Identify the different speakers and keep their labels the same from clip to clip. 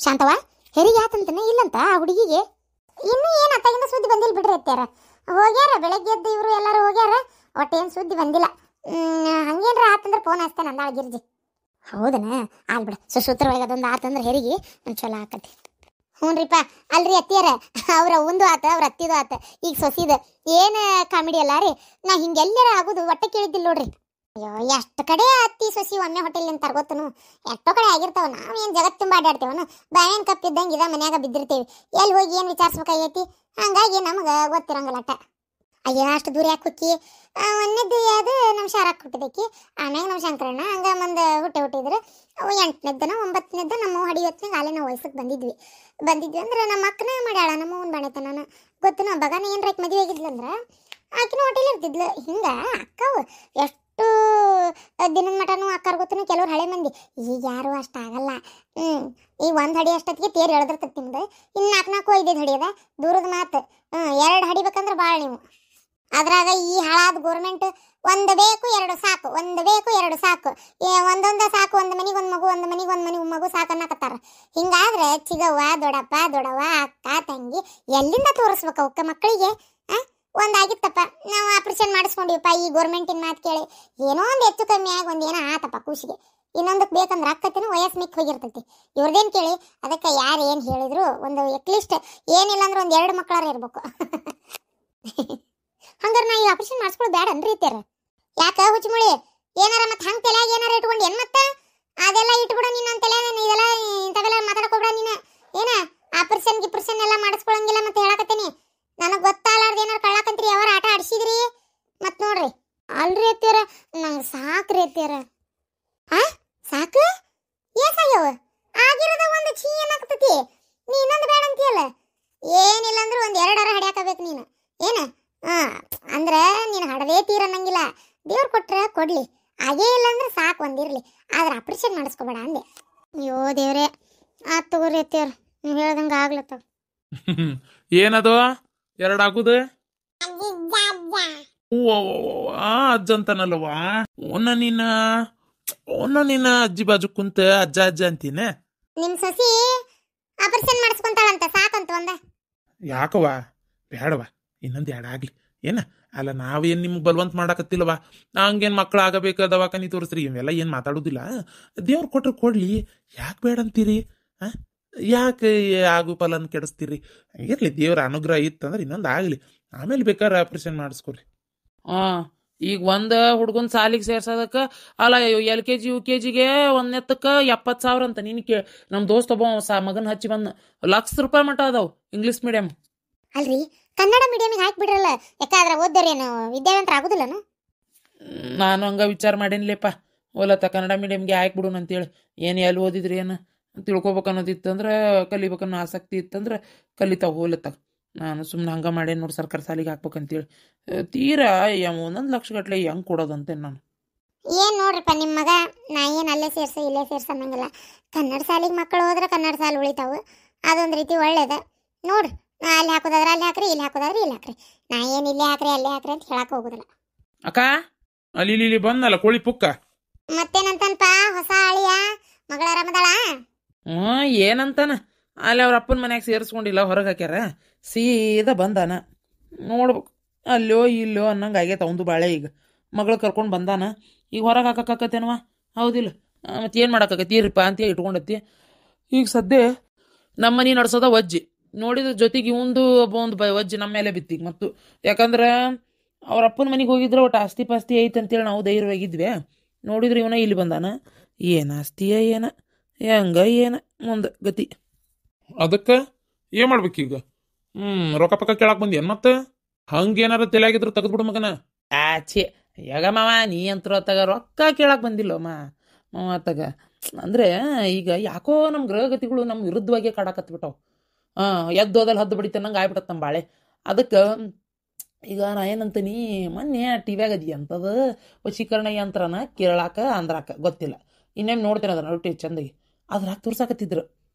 Speaker 1: ಶಾಂತವ ಹೆರಿಗೆ ಆತಂತನೇ ಇಲ್ಲಂತ ಆ ಹುಡುಗಿಗೆ ಇನ್ನೂ ಏನು ಅತ್ತಾಗಿಂದ ಸುದ್ದಿ ಬಂದಿಲ್ಲ ಬಿಡ್ರಿ ಅತ್ಯಾರ ಹೋಗ್ಯಾರ ಬೆಳಗ್ಗೆ ಎದ್ದು ಇವರು ಎಲ್ಲರೂ ಹೋಗ್ಯಾರ ಒಟ್ಟೇನು ಸುದ್ದಿ ಬಂದಿಲ್ಲ ಹಂಗೇನ್ರ ಆತಂದ್ರೆ ಫೋನ್ ಹಚ್ತಾನೆ ಅಂದಾಳ ಗಿರ್ಜಿ ಹೌದನ ಆಲ್ ಬಿಡ ಸುಸೂತ್ರವಾಗಿ ಅದೊಂದು ಆತಂದ್ರೆ ಹೆರಿಗೆ ಚಲೋ ಆಕತಿ ಹ್ಞೂನ್ರಿಪ್ಪ ಅಲ್ರಿ ಅತ್ತಿಯಾರ ಅವ್ರ ಒಂದು ಆತ ಅವ್ರ ಅತ್ತಿದು ಆತ ಈಗ ಸೊಸಿದ ಏನು ಕಾಮಿಡಿ ಅಲ್ಲ ರೀ ನಾ ಹಿಂಗೆಲ್ಲರ ಆಗೋದು ಒಟ್ಟೆ ಕೇಳಿದ್ದಿಲ್ಲ ನೋಡ್ರಿ ಅಯ್ಯೋ ಎಷ್ಟು ಕಡೆ ಅತ್ತಿ ಸೊಸಿ ಒಮ್ಮೆ ಹೋಟೆಲ್ ಅಂತ ಗೊತ್ತನು ಎಷ್ಟೋ ಕಡೆ ಆಗಿರ್ತಾವ ನಾವು ಏನು ಜಗತ್ತು ತುಂಬ ಅಡ್ಡಾಡ್ತೇವನು ಬಾಯನ್ ಕಪ್ಪಿದ್ದಂಗೆ ಇದ ಮನ್ಯಾಗ ಬಿದ್ದಿರ್ತೇವಿ ಎಲ್ಲಿ ಹೋಗಿ ಏನು ವಿಚಾರಿಸ್ಬೇಕಾಗೈತಿ ಹಂಗಾಗಿ ನಮಗೆ ಗೊತ್ತಿರಂಗಿಲ್ಲ ಅಟ್ಟ ಅಯ್ಯ ಅಷ್ಟು ದೂರ ಯಾಕೆ ಹುಕ್ಕಿ ಒಂದನೇದ್ದು ಅದು ನಮ್ಮ ಶಾರಾಕ್ ಹುಟ್ಟಿದಕ್ಕಿ ಆಮ್ಯಾಗ ನಮ್ಮ ಶಂಕರಣ್ಣ ಹಂಗೆ ಮುಂದೆ ಹುಟ್ಟಿದ್ರು ಅವು 8ನೇದ್ದನ 9ನೇದ್ದು ನಮ್ಮ ಹಡಿಯತ್ನಾಗ ಅಲ್ಲೇ ನಾವು ವಯಸ್ಸಿಗೆ ಬಂದಿದ್ವಿ ಅಂದ್ರೆ ನಮ್ಮ ಅಕ್ಕನ ಮಾಡ್ಯಾಳ ನಮ್ಮ ಅವ್ವನ ಬಾಣೈತ ನಾನು ಗೊತ್ತು ನಮ್ಮ ಬಗಾನ ಏನು ರೈಟ್ ಮದುವೆ ಆಗಿದ್ಲು ಅಂದ್ರೆ ಆಕಿನ ಹೋಟೆಲ್ ಇರ್ತಿದ್ಲು ಹಿಂಗೆ ಅಕ್ಕವು ಎಷ್ಟು ದಿನದ ಮಟನೂ ಅಕ್ಕಾರ ಗೊತ್ತನು ಕೆಲವ್ರು ಹಳೆ ಮಂದಿ ಈಗ ಯಾರು ಅಷ್ಟು ಆಗಲ್ಲ ಈಗ ಒಂದು ಹಡಿ ಅಷ್ಟೊತ್ತಿಗೆ ತೇರು ಎಳೆದಿರ್ತೈತಿ ನಿಮ್ದು ಇನ್ನು 4-5 ಹಡಿ ಅದ ದೂರದ ಮಾತು 2 ಹಡಿಬೇಕಂದ್ರೆ ಭಾಳ ನೀವು ಅದ್ರಾಗ ಈ ಹಾಳಾದ ಗೋರ್ಮೆಂಟ್ ಒಂದು ಬೇಕು 2 ಸಾಕು ಒಂದು ಬೇಕು 2 ಸಾಕು ಒಂದೊಂದ ಸಾಕು ಒಂದು ಮನೆಗೆ ಒಂದು ಮಗು ಒಂದು ಮನೆಗೆ ಒಂದು ಮಗು ಸಾಕು ಅನ್ನಕತ್ತಾರ ಹಿಂಗಾದ್ರೆ ಚಿಗವ್ವ ದೊಡ್ಡಪ್ಪ ದೊಡ್ಡವ್ವ ಅಕ್ಕ ತಂಗಿ ಎಲ್ಲಿಂದ ತೋರಿಸ್ಬೇಕು ಅವಕ್ಕ ಮಕ್ಕಳಿಗೆ ಒಂದಾಗಿತ್ತಪ್ಪ ನಾವು ಆಪರೇಷನ್ ಮಾಡಿಸ್ಕೊಂಡಿವಪ್ಪ ಈ ಗೋರ್ಮೆಂಟಿನ ಮಾತು ಕೇಳಿ ಏನೋ ಒಂದು ಹೆಚ್ಚು ಕಮ್ಮಿ ಆಗಿ ಒಂದು ಏನೋ ಆತಪ್ಪ ಖುಷಿಗೆ ಇನ್ನೊಂದಕ್ಕೆ ಬೇಕಂದ್ರೆ ಅಕ್ಕತ್ತಿನ ವಯಸ್ಸು ಮಿಕ್ಕ ಹೋಗಿರ್ತೈತಿ ಇವ್ರದೇನು ಕೇಳಿ ಅದಕ್ಕೆ ಯಾರು ಏನು ಹೇಳಿದ್ರು ಒಂದು ಅಟ್ಲೀಸ್ಟ್ ಏನಿಲ್ಲ ಅಂದ್ರೆ ಒಂದು 2 ಮಕ್ಕಳಾರ ಇರ್ಬೇಕು ಹಂಗಾರೆ ನಾ ಈ ಆಪರೇಷನ್ ಮಾಡಿಸ್ಕೊಳ್ಳೋದು ಬೇಡ ಅನ್ರಿ ಇತ್ಯಾರ ಯಾಕ ಹುಚ್ಚುಮುಳಿ ಏನಾರ ಮತ್ತೆ ಹಂಗೆ ತಲೆಯಾಗ ಏನಾರ ಇಟ್ಕೊಂಡು ಏನು ಮತ್ತೆ ಅದೆಲ್ಲ ಇಟ್ಬಿಡ ನೀನು ನನ್ನ ತಲೆ ಇದೆಲ್ಲ ಇಂಥವೆಲ್ಲ ಮಾತಾಡ್ಕೊಬಿಡ ನೀನು ಏನ ಆಪರೇಷನ್ ಎಲ್ಲ ಮಾಡಿಸ್ಕೊಳಂಗಿಲ್ಲ ಮತ್ತೆ ಹೇಳಕತ್ತೀನಿ ನನಗೆ ಗೊತ್ತಾಲಾರ್ದು ಏನಾರು ಕಳ್ಳಾಕಂತ್ರಿ ಯಾವಾರ ಆಟ ಆಡಿಸಿದ್ರಿ ಮತ್ತೆ ನೋಡ್ರಿ ಅಲ್ರಿ ಅತ್ಯಾರ ನಂಗೆ ಸಾಕ್ರಿ ಅತ್ಯಾರ ಸಾಕು ಏಸಾಗ್ಯವ ಆಗಿರೋದ ಒಂದು ಚೀ ಏನಾಗ್ತತಿ ನೀ ಇನ್ನೊಂದು ಬೇಡ ಅಂತೀಯಲ್ಲ ಏನಿಲ್ಲ ಅಂದ್ರೆ ಒಂದು 2 ಹಡ್ಯಾಕಬೇಕು ನೀನು ಏನ ಅಂದ್ರೆ ನೀನು ಹಡದೇ ತೀರನ್ನಂಗಿಲ್ಲ ದೇವ್ರು ಕೊಟ್ರೆ ಕೊಡ್ಲಿ ಹಾಗೇ ಇಲ್ಲ ಅಂದ್ರೆ ಸಾಕು ಒಂದಿರ್ಲಿ ಆದ್ರೆ ಆಪರೇಷನ್ ಮಾಡಿಸ್ಕೋಬೇಡ ಅಂದೆ ಅಯ್ಯೋ ದೇವ್ರೆ ಆತ್ ತಗೋರಿ ಅತ್ಯಾರ ನೀವು ಹೇಳ್ದಂಗೆ ಆಗ್ಲತ್ತವ
Speaker 2: ಏನದು 2 ಆಗುದು ಅಜ್ಜಂತನಲ್ವಾ ಒನ್ನ ನೀನ ಅಜ್ಜಿ ಬಾಜು ಕುಂತ ಅಜ್ಜ ಅಂತೀನ
Speaker 1: ನಿಮ್ ಸೊಸಿ ಆಪರೇಷನ್ ಮಾಡಿಸ್ಕೊಂತಾಳಂತ ಸಾಕಂತ ಒಂದ
Speaker 2: ಯಾಕವಾ ಬೇಡವಾ ಇನ್ನೊಂದು 2 ಆಗ್ಲಿ ಏನ ಅಲ್ಲ ನಾವೇನ್ ನಿಮ್ಗೆ ಬಲವಂತ ಮಾಡಾಕತ್ತಿಲ್ವಾ ಹಂಗೇನ್ ಮಕ್ಳು ಆಗಬೇಕು ದವಾಖಾನಿ ತೋರಿಸ್ರಿ ಇವೆಲ್ಲ ಏನ್ ಮಾತಾಡುದಿಲ್ಲ ದೇವ್ರು ಕೊಟ್ರೆ ಕೊಡ್ಲಿ ಯಾಕೆ ಬೇಡ ಅಂತೀರಿ ಯಾಕೆ ಆಗು ಫಲನ್ ಕೆಡಿಸ್ತೀರಿ ಇರ್ಲಿ ದೇವ್ರ ಅನುಗ್ರಹ ಇತ್ತಂದ್ರೆ ಇನ್ನೊಂದು ಆಗ್ಲಿ ಆಮೇಲೆ ಬೇಕಾದ್ರೆ ಆಪರೇಷನ್ ಮಾಡಿಸ್ಕೊರಿ
Speaker 3: ಈಗ ಒಂದು ಹುಡುಗನ ಸಾಲಿಗೆ ಸೇರ್ಸೋದಕ್ಕೆ ಅಲ್ಲ LKG UKG ಒಂದೆತ್ತಕ್ಕೆ 70,000 ಅಂತ ನೀನು ನಮ್ಮ ದೋಸ್ತ ಒಬ್ಬ ಮಗನ ಹಚ್ಚಿ ಬಂದ ₹1,00,000 ಮಟ್ಟ ಅದಾವ ಇಂಗ್ಲೀಷ್ ಮೀಡಿಯಂ
Speaker 1: ಅಲ್ರಿ ಕನ್ನಡ ಮೀಡಿಯಮಿಗೆ ಹಾಕ್ಬಿಡ್ರಲ್ಲ ಯಾಕಾದ್ರೆ ಓದ್ದರೇನು ವಿದ್ಯಾವಂತರ ಆಗುದಿಲ್ಲನು
Speaker 3: ನಾನು ಹಂಗ ವಿಚಾರ ಮಾಡೇನಿಲ್ಲಪ್ಪ ಓಲತ್ತ ಕನ್ನಡ ಮೀಡಿಯಮ್ಗೆ ಹಾಕ್ಬಿಡೋಣ ಅಂತೇಳಿ ಏನು ಎಲ್ಲಿ ಓದಿದ್ರಿ ಏನು ತಿಳ್ಕೊಬೇಕು ಅನ್ನೋದಿತ್ತಂದ್ರೆ ಕಲಿಬೇಕನ್ನೋ ಆಸಕ್ತಿ ಇತ್ತಂದ್ರೆ ಕಲಿತಾವ ಹೋಲತ್ತ ನಾನು ಸುಮ್ಮನೆ ಹಂಗೆ ಮಾಡೇನು ನೋಡಿ ಸರ್ಕಾರ ಸಾಲಿಗೆ ಹಾಕ್ಬೇಕಂತೇಳಿ ತೀರಾ 1,00,000 ಗಟ್ಲೆ ಹೆಂಗೆ ಕೊಡೋದಂತೆ ನಾನು
Speaker 1: ಏನು ನೋಡ್ರಿಪ್ಪ ನಿಮ್ಮ ಮಗ ನಾ ಏನು ಅಲ್ಲೇ ಸೇರ್ಸ ಇಲ್ಲೇ ಸೇರ್ಸ ಅನ್ನಂಗಿಲ್ಲ ಕನ್ನಡ ಸಾಲಿಗೆ ಮಕ್ಕಳು ಹೋದ್ರೆ ಕನ್ನಡ ಸಾಲು ಉಳಿತಾವು ಅದೊಂದು ರೀತಿ ಒಳ್ಳೇದ ನೋಡ್ರಿ ಅಲ್ಲಿ ಹಾಕೋದಾದ್ರೆ ಅಲ್ಲಿ ಹಾಕ್ರಿ ಇಲ್ಲಿ ಹಾಕೋದಾದ್ರೆ ಇಲ್ಲಿ ಹಾಕ್ರಿ ನಾ ಏನು ಇಲ್ಲೇ ಹಾಕ್ರಿ ಅಲ್ಲೇ ಹಾಕ್ರಿ ಅಂತ ಹೇಳಕ್ ಹೋಗುದಿಲ್ಲ
Speaker 2: ಅಕ್ಕ ಅಲ್ಲಿ ಬಂದಲ್ಲ ಕೋಳಿ ಪುಕ್ಕ
Speaker 1: ಮತ್ತೇನಂತನಪ್ಪ ಹೊಸ ಅಳಿಯ ಮಗಳ ಆರಾಮದಾಳ
Speaker 3: ಏನಂತಾನ ಅಲ್ಲಿ ಅವ್ರ ಅಪ್ಪನ ಮನ್ಯಾಗ ಸೇರಿಸ್ಕೊಂಡಿಲ್ಲ ಹೊರಗೆ ಹಾಕ್ಯಾರ ಸೀದಾ ಬಂದಾನ ನೋಡ್ಬೇಕು ಅಲ್ಲೋ ಇಲ್ಲೋ ಅನ್ನಂಗೆ ಆಗೈತೆ ಅವಂದು ಬಾಳೆ ಈಗ ಮಗಳು ಕರ್ಕೊಂಡು ಬಂದಾನ ಈಗ ಹೊರಗೆ ಹಾಕಕ್ಕತ್ತೇನವ ಹೌದಿಲ್ಲ ಮತ್ತೆ ಏನು ಮಾಡೋಕ್ಕಾಗತ್ತೆ ಇರ್ರಿಪ್ಪ ಅಂತ ಇಟ್ಕೊಂಡತ್ತಿ ಈಗ ಸದ್ಯ ನಮ್ಮ ಮನೆ ನಡ್ಸೋದ ವಜ್ಜಿ ನೋಡಿದ್ರ ಜೊತೆಗೆ ಇವಂದು ಒಂದು ವಜ್ಜಿ ನಮ್ಮ ಮೇಲೆ ಬಿತ್ತಿಗೆ ಮತ್ತು ಯಾಕಂದ್ರೆ ಅವ್ರ ಅಪ್ಪನ ಮನೆಗೆ ಹೋಗಿದ್ರೆ ಒಟ್ಟು ಆಸ್ತಿ ಪಾಸ್ತಿ ಐತೆ ಅಂತೇಳಿ ನಾವು ಧೈರ್ಯವಾಗಿದ್ವಿ ನೋಡಿದ್ರೆ ಇವನ ಇಲ್ಲಿ ಬಂದಾನ ಏನು ಆಸ್ತಿಯ ಏನ ಹೆಂಗ ಏನ ಮುಂದೆ ಗತಿ
Speaker 2: ಅದಕ್ಕೆ ಏನ್ ಮಾಡ್ಬೇಕೀಗ ರೊಕ್ಕ ಪಕ್ಕ ಕೇಳಕ್ ಬಂದಿ ಮತ್ತೆ ಹಂಗೇನಾರ ತಲೆಯಾಗಿದ್ರು ತೆಗೆದ್ಬಿಡು ಮಗನ
Speaker 3: ಆಚೆ ಯಾಗ ಮಾವ ನೀ ಅಂತರೂ ಅತ್ತಾಗ ರೊಕ್ಕ ಕೇಳಕ್ಕೆ ಬಂದಿಲ್ಲ ಮಾವ ಅತ್ತಾಗ ಅಂದರೆ ಈಗ ಯಾಕೋ ನಮ್ಮ ಗ್ರಹಗತಿಗಳು ನಮ್ಮ ವಿರುದ್ಧವಾಗಿ ಕಾಡಕತ್ಬಿಟ್ಟವು ಎದ್ದೋದಲ್ಲಿ ಹದ್ದು ಬಡಿತ ನಂಗೆ ಆಗ್ಬಿಟ್ಟತ್ ನಮ್ಮ ಬಾಳೆ ಅದಕ್ಕೆ ಈಗ ನಾ ಏನಂತೀನಿ ಮೊನ್ನೆ ಟಿವ್ಯಾಗ ಅದಿ ಅಂತದ ವಶೀಕರಣ ಯಂತ್ರನ ಕೇರಳಾಕ ಆಂಧ್ರಾಕ ಗೊತ್ತಿಲ್ಲ ಇನ್ನೇನು ನೋಡ್ತೇನೆ ಅದನ್ನ ರೊಟ್ಟಿ ಚಂದಾಗಿ ಅದ್ರಾಗ ತೋರ್ಸಾಕತ್ತಿದ್ರು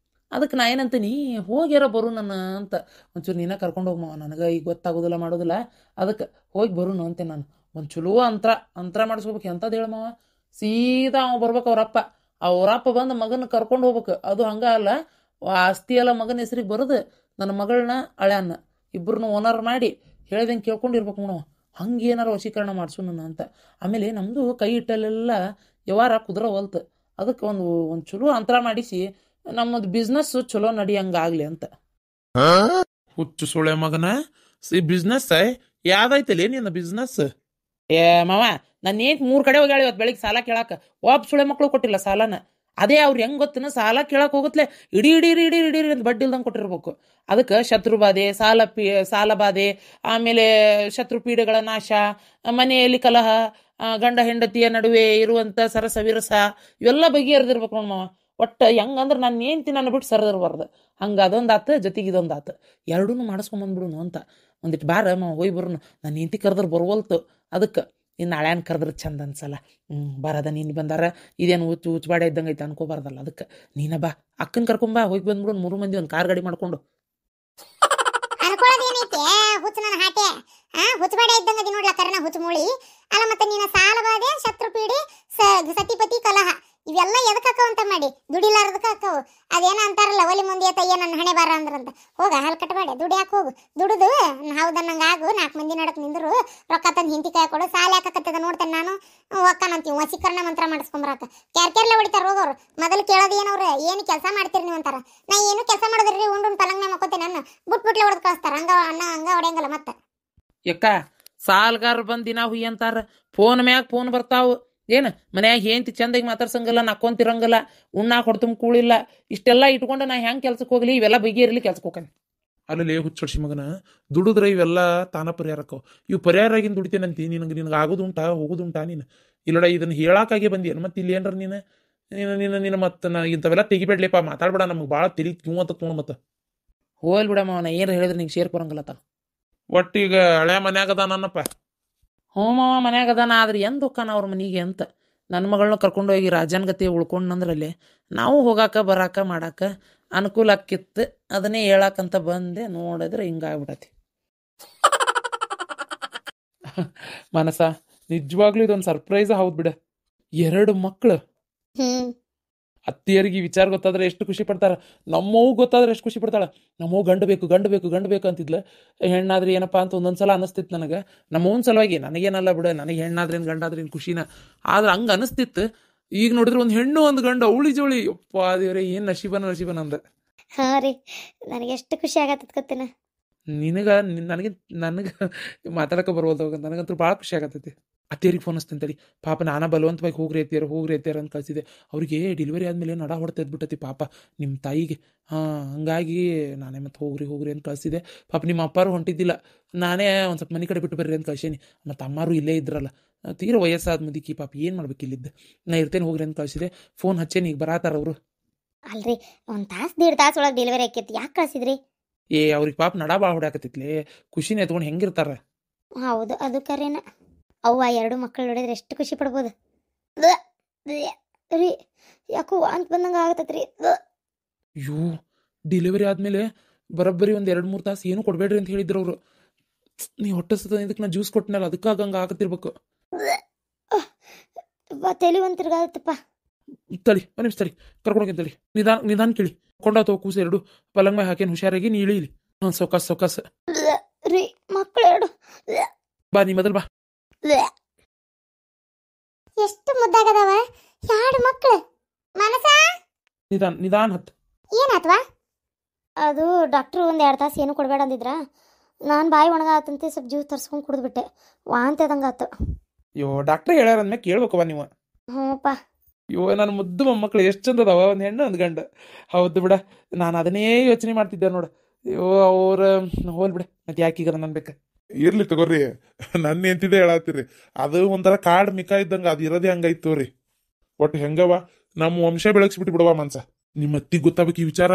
Speaker 3: ಅದಕ್ಕೆ ನಾ ಏನಂತೀನಿ ಹೋಗ್ಯಾರ ಬರು ನನ್ನ ಅಂತ ಒಂಚೂರು ನೀನ ಕರ್ಕೊಂಡು ಹೋಗಿ ಮಾವ ನನಗೆ ಈಗ ಗೊತ್ತಾಗೋದಿಲ್ಲ ಮಾಡೋದಿಲ್ಲ ಅದಕ್ಕೆ ಹೋಗಿ ಬರುನು ಅಂತೆ ನಾನು ಒಂದು ಚಲೋ ಅಂತ್ರ ಮಾಡಿಸ್ಕೋಬೇಕು ಎಂಥದ್ದು ಹೇಳ ಮಾವ ಸೀದಾ ಅವ ಬರ್ಬೇಕು ಅವರಪ್ಪ ಬಂದು ಮಗನ ಕರ್ಕೊಂಡು ಹೋಗ್ಬೇಕು ಅದು ಹಂಗ ಅಲ್ಲ ಆಸ್ತಿ ಎಲ್ಲ ಮಗನ ಹೆಸ್ರಿಗೆ ಬರೋದು ನನ್ನ ಮಗಳನ್ನ ಅಳ್ಯಾನ ಇಬ್ಬರನ್ನ ಓನರ್ ಮಾಡಿ ಹೇಳ್ದಂಗೆ ಕೇಳ್ಕೊಂಡಿರ್ಬೇಕು ನಾವು. ಹಂಗೆ ಏನಾರ ವಶೀಕರಣ ಮಾಡಿಸು ನನ್ನ ಅಂತ. ಆಮೇಲೆ ನಮ್ಮದು ಕೈ ಇಟ್ಟಲ್ಲೆಲ್ಲ ವ್ಯವಹಾರ ಕುದುರೆ ಹೊಲ್ತು. ಅದಕ್ಕೆ ಒಂದು ಚಲೋ ಅಂತರ ಮಾಡಿಸಿ ನಮ್ಮದು ಬಿಸ್ನೆಸ್ ಚಲೋ ನಡಿಯಂಗಾಗಲಿ ಅಂತ.
Speaker 2: ಹುಚ್ಚು ಸುಳೆ ಮಗನ ಬಿಸ್ನೆಸ್ ಯಾವ್ದಾಯ್ತಲ್ಲ ನಿನ್ನ ಬಿಸ್ನೆಸ್?
Speaker 3: ಏ ಮಾವ, ನಾನು ಏನು 3 ಕಡೆ ಹೋಗ್ಯಾಳ ಇವತ್ತು ಬೆಳಿಗ್ಗೆ ಸಾಲ ಕೇಳಾಕ. ಒಬ್ಬ ಸುಳೆ ಮಕ್ಕಳು ಕೊಟ್ಟಿಲ್ಲ ಸಾಲನ. ಅದೇ ಅವ್ರು ಹೆಂಗೆ ಗೊತ್ತಿನ ಸಾಲ ಕೇಳಕ್ಕೆ ಹೋಗತ್ಲೆ ಇಡೀ ಅಂತ ಬಡ್ಡಿ ಇಲ್ದಂಗೆ ಕೊಟ್ಟಿರ್ಬೇಕು. ಅದಕ್ಕೆ ಶತ್ರುಬಾಧೆ, ಸಾಲ ಬಾಧೆ, ಆಮೇಲೆ ಶತ್ರುಪೀಡೆಗಳ ನಾಶ, ಮನೆಯಲ್ಲಿ ಕಲಹ, ಗಂಡ ಹೆಂಡತಿಯ ನಡುವೆ ಇರುವಂಥ ಸರಸ ವಿರಸ ಇವೆಲ್ಲ ಬಗೆಹರಿದಿರ್ಬೇಕು ನೋಡ್ ಮಾವ. ಒಟ್ಟು ಹೆಂಗಂದ್ರೆ ನಾನು ಏನ್ತಿ ನನ್ನ ಬಿಟ್ಟು ಸರದಿರ್ಬಾರ್ದು. ಹಂಗೆ ಅದೊಂದು ಆತು, ಜೊತೆಗೆ ಇದೊಂದು ಆತು, ಎರಡೂ ಮಾಡಿಸ್ಕೊಂಬಂದ್ಬಿಡುನು ಅಂತ. ಒಂದಿಟ್ಟು ಬಾರ ಮಾವ ಹೋಗಿ ಬರೋನು. ನಾನು ಹೆಂಡತಿ ಕರೆದ್ರೆ ಬರುವಲ್ತು. ಅದಕ್ಕೆ ಇನ್ನು ನಾಳೆನ್ ಕರೆದ್ರೆ ಚಂದ ಅನ್ಸಲ್ಲ. ಬರದ ನೀನು ಬಂದಾರ ಇದೇನು ಹುಚ್ಚುಬಾಡೆ ಇದ್ದಂಗೆ ಐತೆ ಅನ್ಕೋಬಾರ್ದಲ್ಲ. ಅದಕ್ಕೆ ನೀನ ಬಾ, ಅಕ್ಕನ ಕರ್ಕೊಂಬಾ, ಹೋಗಿ ಬಂದ್ಬಿಡು 3 ಮಂದಿ ಒಂದು ಕಾರ್ ಗಾಡಿ ಮಾಡ್ಕೊಂಡು.
Speaker 1: ಅನ್ಕೊಳ್ಳೋದೇನೈತೆ ಹುಚ್ಚು ನನ್ನ ಹಾಟೆ, ಹುಚ್ಚುಬಾಡೆ ಇದ್ದಂಗ ಅದಿ ನೋಡ್ಲ ಕರ್ನ ಹುಚ್ಚು ಮೂಳಿ ಅಲ್ಲ. ಮತ್ತೆ ನೀನ ಸಾಲ ಬಾಧೆ, ಶತ್ರುಪೀಡಿ, ಸತಿಪತಿ ಕಲಹ ಇವೆಲ್ಲ ಎದಕ್ಕೆ ಅಕ್ಕವ ಅಂತ ಮಾಡಿ ದುಡಿಲಾರದಕ್ಕೆ ಅಕ್ಕವು. ಅದೇನ ಅಂತಾರಲ್ಲ, ಒಲಿ ಮುಂದೆ ತಯ್ಯ ನನ್ನ ಹಣೆ ಬಾರ ಅಂದ್ರಂತ. ಹೋಗ ಹಾಲು ಕಟ್ಟಬೇಡ, ದುಡಿಯಾಕೆ ಹೋಗು. ದುಡಿದು ಹೌದನ್ನಂಗೆ ಆಗು, 4 ಮಂದಿ ನಡಕ್ ನಿಂದ್ರು, ರೊಕ್ಕ ತಂದು ಹಿಂತಿ ಕಾಯಿ ಕೊಡು. ಸಾಲ ಯಾಕತ್ತದ ನೋಡ್ತೇನೆ ನಾನು, ಒಕ್ಕನಂತೀವಿ ವಶೀಕರಣ ಮಂತ್ರ ಮಾಡಿಸ್ಕೊಂಬರಾಕ. ಕ್ಯಾರ್ಕೆರ್ಲೆ ಹೊಡಿತಾರ ಹೋಗೋರು. ಮೊದಲು ಕೇಳೋದು ಏನವ್ರು, ಏನು ಕೆಲಸ ಮಾಡ್ತೀರಿ ನೀವು ಅಂತಾರ. ನಾ ಏನು ಕೆಲಸ ಮಾಡೋದ್ರಿ, ಉಂಡು ಪಲಂಗ್ ಮೇಲೆ ಮಕ್ಕೋತೆ ನನ್ನ ಬಿಟ್ಬಿಟ್ಲೆ ಹೊಡೆದು ಕಳಿಸ್ತಾರ. ಹಂಗ ಹೊಡೆಯಂಗಲ್ಲ ಮತ್ತೆ.
Speaker 3: ಯಾಕ ಸಾಲ್ಗಾರ ಬಂದು ದಿನ ಹುಯ್ಯ ಅಂತಾರ, ಫೋನ್ ಮ್ಯಾಗ ಫೋನ್ ಬರ್ತಾವು. ಏನು ಮನ್ಯಾಗ ಹೆಂಡತಿ ಚಂದಾಗಿ ಮಾತಾಡ್ಸಂಗಲ್ಲ, ನಕ್ಕೊಂತಿರಂಗಲ್ಲ, ಉಣ್ಣಾಕ ಹೊಡ್ತುಂಬ ಕೂಳಿಲ್ಲ. ಇಷ್ಟೆಲ್ಲ ಇಟ್ಕೊಂಡು ನಾ ಹೆಂಗೆ ಕೆಲ್ಸಕ್ಕೆ ಹೋಗ್ಲಿ, ಇವೆಲ್ಲ ಬಗೆಹರಿಲಿ ಕೆಲ್ಸಕ್ಕೆ ಹೋಗ್ತಾನೆ.
Speaker 2: ಅಲ್ಲಲ್ಲಿ ಹುಚ್ಚೊಡ್ಸಿ ಮಗನ, ದುಡಿದ್ರೆ ಇವೆಲ್ಲ ತಾನ ಪರಿಹಾರಕ್ಕವು. ಇವು ಪರಿಹಾರ ಆಗಿನ ದುಡಿತೇನಂತಿ ನಿನಗೆ ಆಗೋದುಂಟಾ ಹೋಗೋದುಂಟಾ? ನೀನು ಇಲ್ಲಡ ಇದನ್ನು ಹೇಳಾಕಾಗೆ ಬಂದಿಯನು. ಮತ್ತೆ ಇಲ್ಲಿ ಏನ್ರ ನೀನು ಮತ್ತೆ ನಾ ಇಂಥವೆಲ್ಲ ತೆಗಿಬೇಡ್ಲೇಪ, ಮಾತಾಡ್ಬೇಡ. ನಮಗೆ ಭಾಳ ತಿಳಿ ಕಿಮ್ಮತ್ತ ತೊಗೊಂಡು ಮತ್ತೆ
Speaker 3: ಹೋಲ್ ಬಿಡಮ್ಮ, ನಾ ಏನು ಹೇಳಿದ್ರೆ ನಿಂಗೆ ಶೇರ್ ಬರಂಗಲ್ಲತ್ತ.
Speaker 2: ಒಟ್ಟೀಗ ಹಳೆ ಮನ್ಯಾಗದ ನನ್ನಪ್ಪ.
Speaker 3: ಹ್ಞೂ ಮಾವ ಮನ್ಯಾಗ ಅದಾನ. ಆದ್ರೆ ಎಂದು ಹೋಗ್ಕಾನ ಅವ್ರ ಮನೆಗೆ ಅಂತ. ನನ್ನ ಮಗಳನ್ನ ಕರ್ಕೊಂಡು ಹೋಗಿ ರಾಜನ ಗತಿ ಉಳ್ಕೊಂಡ್ನಂದ್ರಲ್ಲಿ ನಾವು ಹೋಗಾಕ ಬರಾಕ ಮಾಡಾಕ ಅನುಕೂಲ ಆಕ್ಕಿತ್ತು. ಅದನ್ನೇ ಹೇಳಾಕಂತ ಬಂದೆ, ನೋಡಿದ್ರೆ ಹಿಂಗಾಗ್ಬಿಟ್ಟತಿ.
Speaker 2: ಮನಸ ನಿಜವಾಗ್ಲೂ ಇದೊಂದು ಸರ್ಪ್ರೈಸ್ ಹೌದು ಬಿಡ. 2 ಮಕ್ಕಳು. ಅತ್ತಿಯರಿಗೆ ವಿಚಾರ ಗೊತ್ತಾದ್ರೆ ಎಷ್ಟು ಖುಷಿ ಪಡ್ತಾರ. ನಮ್ಮವು ಗೊತ್ತಾದ್ರೆ ಎಷ್ಟು ಖುಷಿ ಪಡ್ತಾಳ. ನಮ್ಮವು ಗಂಡು ಬೇಕು ಅಂತಿದ್ಲ. ಹೆಣ್ಣಾದ್ರೆ ಏನಪ್ಪಾ ಅಂತ ಒಂದೊಂದ್ಸಲ ಅನಿಸ್ತಿತ್ತು ನನಗೆ. ನಮ್ಮವನ್ ಸಲುವಾಗಿ, ನನಗೇನಲ್ಲ ಬಿಡ, ನನಗೆ ಹೆಣ್ಣಾದ್ರೇನು ಗಂಡಾದ್ರೇನು ಖುಷಿನ. ಆದ್ರೆ ಹಂಗೆ ಅನಿಸ್ತಿತ್ತು. ಈಗ ನೋಡಿದ್ರೆ ಒಂದು ಹೆಣ್ಣು ಒಂದು ಗಂಡು ಅವಳಿ ಜೋಳಿ. ಯಪ್ಪ ದೇವ್ರೆ, ಏನು ನಶೀಬನ ಅಂದ.
Speaker 1: ಹಾಂ ರೀ, ನನಗೆ ಎಷ್ಟು ಖುಷಿ ಆಗತ್ತದ ಗೊತ್ತೇನ.
Speaker 2: ನನಗೆ ಮಾತಾಡಕ್ಕೆ ಬರ್ಬೋದ. ನನಗಂತೂ ಭಾಳ ಖುಷಿ ಆಗತ್ತೈತಿ. ಅತ್ತಿಯರಿಗೆ ಫೋನ್ ಹಚ್ತೀನಿ ತಡಿ. ಪಾಪ ನಾನಾ ಬಲವಂತವಾಗಿ ಹೋಗ್ರಿ ಅತ್ತಿಯರ ಅಂತ ಕಳಿಸಿದೆ. ಅವ್ರಿಗೆ ಡೆಲಿವರಿ ಆದಮೇಲೆ ನಡ ಹೊಡ್ತದ್ಬಿಟ್ಟತಿ ಪಾಪ ನಿಮ್ಮ ತಾಯಿಗೆ. ಹಂಗಾಗಿ ನಾನೇ ಮತ್ತೆ ಹೋಗ್ರಿ ಅಂತ ಕಳಿಸಿದೆ. ಪಾಪ ನಿಮ್ಮ ಅಪ್ಪಾರು ಹೊಂಟಿದ್ದಿಲ್ಲ, ನಾನೇ ಒಂದು ಸ್ವಲ್ಪ ಮನೆ ಕಡೆ ಬಿಟ್ಟು ಬರ್ರಿ ಅಂತ ಕಳ್ಸೀನಿ. ಮತ್ತು ಅಮ್ಮಾರು ಇಲ್ಲೇ ಇದ್ರಲ್ಲ, ತೀರ ವಯಸ್ಸಾದ ಮುದುಕಿ ಪಾಪ ಏನು ಮಾಡ್ಬೇಕು ಇಲ್ಲಿದ್ದು. ನಾ ಇರ್ತೇನೆ ಹೋಗ್ರಿ ಅಂತ ಕಳಿಸಿದೆ. ಫೋನ್ ಹಚ್ಚೇನಿ, ಈಗ ಬರಾತಾರ ಅವರು.
Speaker 1: ಅಲ್ರಿ, 1 ತಾಸು 1.5 ತಾಸು ಒಳಗೆ ಡೆಲಿವರಿ ಆಕೈತಿ, ಯಾಕೆ ಕಳಿಸಿದ್ರಿ?
Speaker 2: ಅವ್ರಿಗೆ ಪಾಪ ನಡ ಭಾಳ ಹೊಡ್ಯಾಕತ್ತಿತ್ಲಿ, ಖುಷಿನೇ ಎತ್ಕೊಂಡು ಹೆಂಗಿರ್ತಾರ.
Speaker 1: ಹೌದು, ಅದು ಕರೇನ. ಅವ್ವ 2 ಮಕ್ಕಳು ನೋಡಿದ್ರೆ ಎಷ್ಟು ಖುಷಿ ಪಡ್ಬೋದು ರೀ. ಯಾಕೋ ಅಂತ ಬಂದಂಗೆ ಆಗತ್ತೈತ್ರಿ.
Speaker 2: ಅಯ್ಯೋ, ಡೆಲಿವರಿ ಆದಮೇಲೆ ಬರೋಬ್ಬರಿ ಒಂದು 2-3 ತಾಸು ಏನು ಕೊಡಬೇಡ್ರಿ ಅಂತ ಹೇಳಿದ್ರು ಅವರು. ನೀವು ಹೊಟ್ಟೆ ಇದಕ್ಕೆ ನಾ ಜ್ಯೂಸ್ ಕೊಟ್ಟನಲ್ಲ, ಅದಕ್ಕಾಗ ಹಂಗೆ ಆಗತ್ತಿರ್ಬೇಕು.
Speaker 1: ತಲೆ ಒಂದು ತಿರ್ಗಾದತ್ತಪ್ಪ.
Speaker 2: ತಡಿ ಒಂದು ನಿಮಿಷ ತಡಿ, ಕರ್ಕೊಂಡೋಗಿ ನಿಧಾನ ಕೇಳಿ. ಕೊಂಡಾತವ ಕೂಸು 2 ಪಲಂಗ್ ಮೇಲೆ ಹಾಕೇನು, ಹುಷಾರಾಗಿ ನೀ ಇಳಿ. ಸೊಕಾಸ್
Speaker 1: ರೀ. ಮಕ್ಕಳು 2.
Speaker 2: ಬಾ, ನೀ ಮೊದಲು ಬಾ.
Speaker 1: ಎಷ್ಟು ಮುದ್ದಾಗದವ 2 ಮಕ್ಕಳು. ಮನಸ
Speaker 2: ನಿಧಾನ ಹತ್ತು.
Speaker 1: ಏನಾತ್ವಾ? ಅದು ಡಾಕ್ಟ್ರು 1-2 ತಾಸು ಏನು ಕೊಡಬೇಡ ಅಂದಿದ್ರ. ನಾನು ಬಾಯಿ ಒಣಗಾತಂತೆ ಸ್ವಲ್ಪ ಜ್ಯೂಸ್ ತರ್ಸ್ಕೊಂಡು ಕುಡಿದ್ಬಿಟ್ಟೆ. ವಾಂತಿ ಆದಂಗೆ ಆತು.
Speaker 2: ಅಯ್ಯೋ, ಡಾಕ್ಟ್ರ್ ಹೇಳ್ಯಾರ ಅಂದ್ಮೇಲೆ ಕೇಳ್ಬೇಕವ ನೀವು.
Speaker 1: ಹ್ಞೂಪ್ಪ.
Speaker 2: ಅಯ್ಯೋ, ನನ್ನ ಮುದ್ದು ಮೊಮ್ಮಕ್ಕಳು ಎಷ್ಟು ಚಂದದವ, ಒಂದು ಹೆಣ್ಣು ಒಂದು ಗಂಡು. ಹೌದು ಬಿಡ, ನಾನು ಅದನ್ನೇ ಯೋಚನೆ ಮಾಡ್ತಿದ್ದೆ ನೋಡು. ಅಯ್ಯೋ, ಅವ್ರ ಹೋಲ್ ಬಿಡ, ಮತ್ತೆ ಯಾಕೀಗ ನಾನು ಬೇಕು.
Speaker 4: ಇರ್ಲಿ ತಗೋರಿ, ನನ್ನ ಎಂತಿದೆ ಹೇಳತ್ತೀರಿ. ಅದು ಒಂಥರ ಕಾಡ್ ಮಿಕ್ಕ ಇದ್ದಂಗ, ಅದು ಇರೋದೇ ಹಂಗಾಯ್ತು ರೀ. ಒಟ್ಟು ಹೆಂಗವ ನಮ್ಮ ವಂಶ ಬೆಳಗ್ಸ್ಬಿಟ್ಟು ಬಿಡವ ಮನ್ಸ. ನಿಮ್ಮ ಅತ್ತಿಗೆ ಗೊತ್ತಾಗಬೇಕು ಈ ವಿಚಾರ.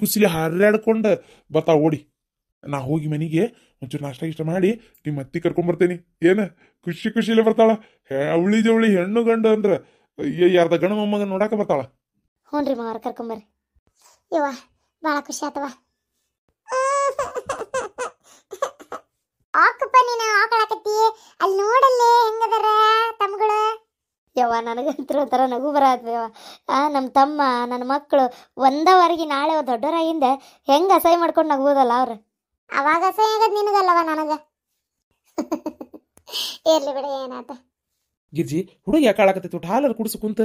Speaker 4: ಕುಸಿಲಿ ಹಾರಾಡ್ಕೊಂಡು ಬರ್ತಾ ಓಡಿ. ನಾ ಹೋಗಿ ಮನೆಗೆ ಒಂಚೂರು ನಾಷ್ಟ ಇಷ್ಟ ಮಾಡಿ ನಿಮ್ಮ ಅತ್ತಿ ಕರ್ಕೊಂಬರ್ತೇನಿ. ಏನ ಖುಷಿಲೇ ಬರ್ತಾಳ. ಅವಳಿ ಜವಳಿ ಹೆಣ್ಣು ಗಂಡು ಅಂದ್ರೆ ಯಾರ್ದ ಗಂಡು ಮೊಮ್ಮಗ ನೋಡಾಕ ಬರ್ತಾಳ.
Speaker 1: ಹ್ಞೂ ರೀ ಮಾವಾರ, ಕರ್ಕೊಂಬರ್ರಿ. ಯವ್ವ ಭಾಳ ಖುಷಿ ಆತವ. ಆಕಪ್ಪ, ನೀನು ಆಕಳಾಕತ್ತಿ ಅಲ್ಲಿ ನೋಡಲ್ಲೇ ಹೆಂಗದಾರ ತಮ್ಗಳು. ಯವ್ವ, ನನಗಂತೂ ಒಂಥರ ನಗು ಬರತ್ವ. ನಮ್ಮ ತಮ್ಮ ನನ್ನ ಮಕ್ಕಳು ಒಂದವರೆಗೆ ನಾಳೆ ದೊಡ್ಡವರಾಗಿಂದ ಹೆಂಗೆ ಅಸಹ್ಯ ಮಾಡ್ಕೊಂಡು ನಗ್ಬೋದಲ್ಲ ಅವ್ರು. ಅವಾಗ ಅಸಹ್ಯ ಆಗದ್ ನಿನಗಲ್ಲವ ನನಗೆ. ಇರ್ಲಿ ಬಿಡ, ಏನಾತ.
Speaker 2: ಗಿರ್ಜಿ ಹುಡುಗಿ ಯಾಕೆ ಆಳಕತ್ತೈತಿ ಒಟ್ಟು ಹಾಲರ್ ಕುಡಿಸು ಕುಂತ.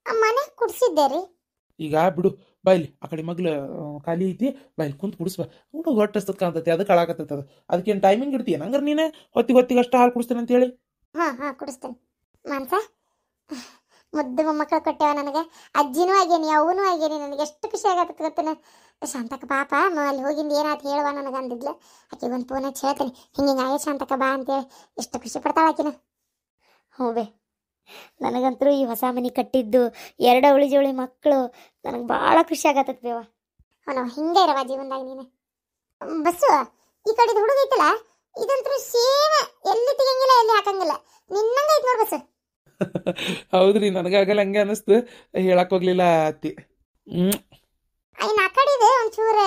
Speaker 1: ಮನೆ ಕುಡ್ಸಿದ್ದೆ ರೀ.
Speaker 2: ಈಗ ಬಿಡು ಬಾಯ್ಲಿ, ಆ ಕಡೆ ಮಗ್ಲು ಖಾಲಿ ಐತಿ, ಬಾಯ್ಲಿ ಕುಂತ ಕುಡಿಸ್ಬಾ. ಹುಡುಗ ಹೊಟ್ಟೆ ಕಾಣ್ತೈತಿ, ಅದಕ್ಕೆ ಆಳಾಕತ್ತೈತಿ. ಅದಕ್ಕೇನು ಟೈಮಿಂಗ್ ಇಡ್ತೀಯ ಹಂಗಾರೆ ನೀನು ಹೊತ್ತಿಗೆ ಅಷ್ಟು ಹಾಲು ಕುಡಿಸ್ತೇನೆ ಅಂತೇಳಿ?
Speaker 1: ಹಾಂ ಕುಡಿಸ್ತೇನೆ. ಮಾನ್ಸ ಮುದ್ದು ಮೊಮ್ಮಕ್ಕಳು ಕೊಟ್ಟೆವ ನನಗೆ. ಅಜ್ಜಿನೂ ಆಗೇನಿ, ಅವನೂ ಆಗೇನಿ. ನನಗೆ ಎಷ್ಟು ಖುಷಿ ಆಗತ್ತೆ ಗೊತ್ತೇನೆ. ಶಾಂತಕ್ಕ ಪಾಪ ಅಲ್ಲಿ ಹೋಗಿಂದ ಏನಾಯ್ತು ಹೇಳುವ ನನಗೆ ಅಂದಿದ್ಲು. ಆಕೆ ಒಂದು ಫೋನ್ ಹಚ್ಚಿ ಹೇಳ್ತೀನಿ, ಹಿಂಗೆ ಆಯ್ತು ಶಾಂತಕ್ಕ ಬಾ ಅಂತೇಳಿ. ಎಷ್ಟು ಖುಷಿ ಪಡ್ತಾಳೆ ಆಕಿನ. ಹ್ಞೂ ಬೇ, ನನಗಂತರೂ ಈ ಹೊಸ ಮನೆ ಕಟ್ಟಿದ್ದು 2 ಅವಳಿ ಜೋಳಿ ಮಕ್ಕಳು ನನಗೆ ಭಾಳ ಖುಷಿ ಆಗತ್ತದ ಬೇವ. ನಾವು ಹಿಂಗೆ ಇರವ ಜೀವನದಾಗ ನೀನು. ಬಸ್ಸು, ಈ ಕಡೆದು ಹುಡುಗ ಐತಲ್ಲ, ಇದಂತರೂ ಸೇಮ್, ಎಲ್ಲಿ ತೆಗಿಯಂಗಿಲ್ಲ ಎಲ್ಲಿ ಹಾಕಂಗಿಲ್ಲ, ನಿನ್ನಂಗೆ ಐತೆ ನೋಡಿ ಬಸ್ಸು.
Speaker 2: ಹೌದ್ರಿ, ನನಗಾಗಲ್ಲ ಹಂಗೆ ಅನ್ನಿಸ್ತು, ಹೇಳಕ್ ಹೋಗ್ಲಿಲ್ಲ ಅತ್ತಿ.
Speaker 1: ಇನ್ನು ಆ ಕಡೆದು ಒಂಚೂರು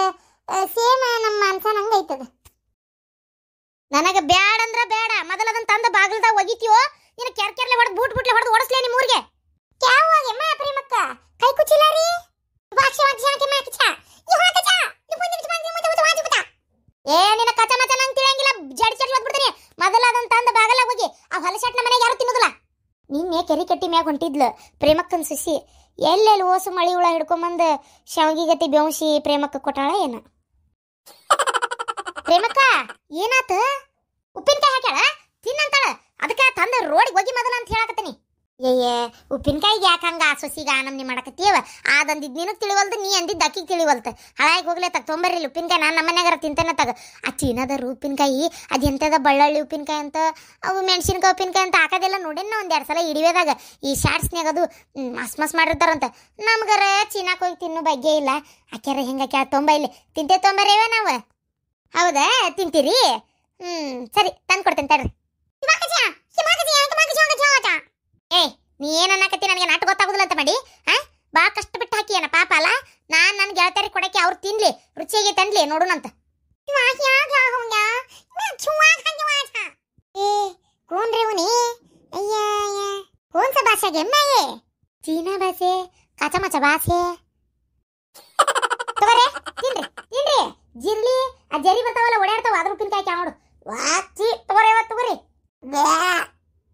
Speaker 1: ಸೇಮ್ ನಮ್ಮ ಅನ್ಸನಂಗೆ ಐತದ. ನನಗೆ ಬ್ಯಾಡ ಅಂದ್ರೆ ಬೇಡ, ಮೊದಲದನ್ನ ತಂದ ಬಾಗಿಲ್ದಾಗ ಒಗಿತೀವೋ ನೀನು ಕೆರ್ಕೆರ್ಲೆ ಹೊಡೆದು ಬೂಟ್ಲೆ ಹೊಡೆದು ಓಡಿಸ್ಲೇ ನಿಮ್ಮ ಊರಿಗೆ. ಕ್ಯಾವಾಗೆ ಮಾ ಪ್ರೇಮಕ್ಕ ಕೈ ಕುಚಿಲ್ಲ ರೀ ಬಾಕ್ಷೆ ವಾಂಚ ಜಾನಕ್ಕೆ ಮಾ ಕಿಚಾ ಈ ಹಾಕ ಚಾ ಈ ಮುಂದೆ ಬಿಚ್ಚ ಮುಂದೆ ವಾಂಚ ಬಿಟ. ಏ ನಿನ್ನ ಕಚ ಮಚ ನಂಗೆ ತಿಳಿಯಂಗಿಲ್ಲ, ಜಡಿ ಚಡಿ ಹೊಡೆದ್ಬಿಡ್ತೀನಿ. ಮೊದಲದನ್ನ ತಂದ ಬಾಗಲಾಗ ಹೋಗಿ ಆ ಹೊಲಸಟ್ನ ಮನೆಗೆ ಯಾರು ತಿನ್ನೋದಿಲ್ಲ. ನಿನ್ನೆ ಕೆರಿ ಕಟ್ಟಿ ಮ್ಯಾಗ ಹೊಂಟಿದ್ಲು ಪ್ರೇಮಕ್ಕನ ಸುಸಿ. ಎಲ್ಲೆಲ್ಲಿ ಓಸು ಮಳಿ ಹುಳ ಹಿಡ್ಕೊಂಬಂದು ಶಾವಿಗೆ ಗತಿ ಬೆವಸಿ ಪ್ರೇಮಕ್ಕ ಕೊಟ್ಟಾಳ ಏನ. ಪ್ರೇಮಕ್ಕ ಏನಾತ? ಉಪ್ಪಿನಕಾಯಿ ಹಾಕ್ಯಾಳ ತಿನ್ನಂತಾಳ, ಅದಕ್ಕೆ ತಂದ ರೋಡಿಗೆ ಹೋಗಿ ಮೊದಲ ಅಂತ ಹೇಳಕತ್ತೀನಿ. ಏಯೇ ಉಪ್ಪಿನಕಾಯಿಗೆ ಯಾಕೆ ಹಂಗ ಆ ಸೊಸಿಗ ನಮ್ನಿ ಮಾಡಕತ್ತೀವ? ಅದಂದಿದ್ ನಿನಗೆ ತಿಳಿವಲ್ದು, ನೀ ಅಂದಿದ್ದು ಅಕ್ಕಿಗೆ ತಿಳಿವಲ್ತ. ಹಾಳಾಗಿ ಹೋಗ್ಲೇ ತಗ ತೊಂಬರ್ರಿ ಉಪ್ಪಿನಕಾಯಿ. ನಾನು ನಮ್ಮನ್ಯಾಗಾರ ತಿಂತೇನೆ ತಗ. ಆ ಚೀನಾದವ್ರು ಉಪ್ಪಿನಕಾಯಿ ಅದು ಎಂಥದ ಬಳ್ಳಳ್ಳಿ ಉಪ್ಪಿನಕಾಯಿ ಅಂತ, ಅವು ಮೆಣಸಿನ್ಕಾಯಿ ಉಪ್ಪಿನಕಾಯಿ ಅಂತ ಹಾಕೋದೆಲ್ಲ ನೋಡೇನ 1-2 ಸಲ ಇಡಿವೇದಾಗ. ಈ ಶಾರ್ಟ್ಸ್ನಾಗ ಅದು ಮಸ್ ಮಾಡಿರ್ತಾರಂತ. ನಮ್ಗಾರ ಚೀನಾಕ್ ಹೋಗಿ ತಿನ್ನೋ ಬಗ್ಗೆ ಇಲ್ಲ. ಆಕ್ಯಾರ ಹೆಂಗಾಕ್ಯಾರ ತೊಂಬ ಇಲ್ಲಿ ತಿಂತೇ ತೊಂಬರೇವ ನಾವು. ಹೌದಾ, ತಿಂತೀರಿ? ಸರಿ ತಂದು ಕೊಡ್ತೇನೆ ತಡ್ರಿ. ಏ ನೀ ಏನ್ ಅನ್ನಕತ್ತಿ? ನನಗೆ ನಾಟ ಗೊತ್ತಾಗುದಿಲ್ಲ ಅಂತ ಮಾಡಿ ಬಾ ಕಷ್ಟಪಟ್ಟು ಹಾಕಿ ಏನ ಪಾಪ ಅಲ್ಲ. ನಾನ್ ನನ್ ಗೆಳತಾರಿ ಕೊಡಕ್ಕೆ ಅವ್ರು ತಿನ್ಲಿ, ರುಚಿಯಾಗಿ ತಂದ್ಲಿ ನೋಡೋಣಂತ. कौन सा भाषा गे मैं ये? चीना भाषे, काचा माचा भाषे. ತಗೋರೆ ತಿನ್ರಿ ತಿನ್ರಿ. ಜಿರ್ಲಿ ಆ ಜರಿ ಬರ್ತಾವಲ್ಲ ಓಡಾಡ್ತಾವ, ಅದ್ರ ಉಪ್ಪಿನಕಾಯಿ ಕ್ಯಾ ನೋಡು. ವಾಚಿ ತಗೋರೆ ತಗೋರಿ.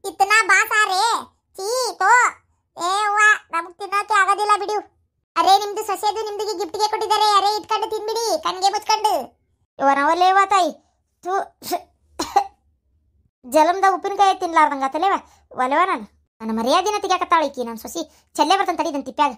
Speaker 1: ಇತ್ತನಾ ಬಾಸಾರೆ ಚೀ ತೋ ಏ ವಾ ನಮಗ್ ತಿನ್ನೋಕೆ ಆಗೋದಿಲ್ಲ ಬಿಡು. ಅರೆ ನಿಮ್ದು ಸೊಸೆದು ನಿಮ್ದಿಗೆ ಗಿಫ್ಟ್ಗೆ ಕೊಟ್ಟಿದ್ದಾರೆ. ಅರೆ ಇಟ್ಕೊಂಡು ತಿನ್ಬಿಡಿ ಕಣ್ಗೆ ಮುಚ್ಕೊಂಡು. ಇವನವಲ್ಲೇವ ತಾಯಿ ತೂ ಜಲಮ್ದಾಗ ಉಪ್ಪಿನಕಾಯಿ ತಿನ್ಲಾರ್ದಂಗ ಆತಲೇವ ಒಲೆವ. ನಾನು ನನ್ನ ಮರ್ಯಾದಿನ ತೆಗಿಯಾಕತ್ತಾಳ ಈಕಿ ನನ್ನ ಸೊಸಿ. ಚೆಲ್ಲೆ ಬರ್ತಾನೆ ತಡಿದಂತ ತಿಪ್ಪ್ಯಾಗ.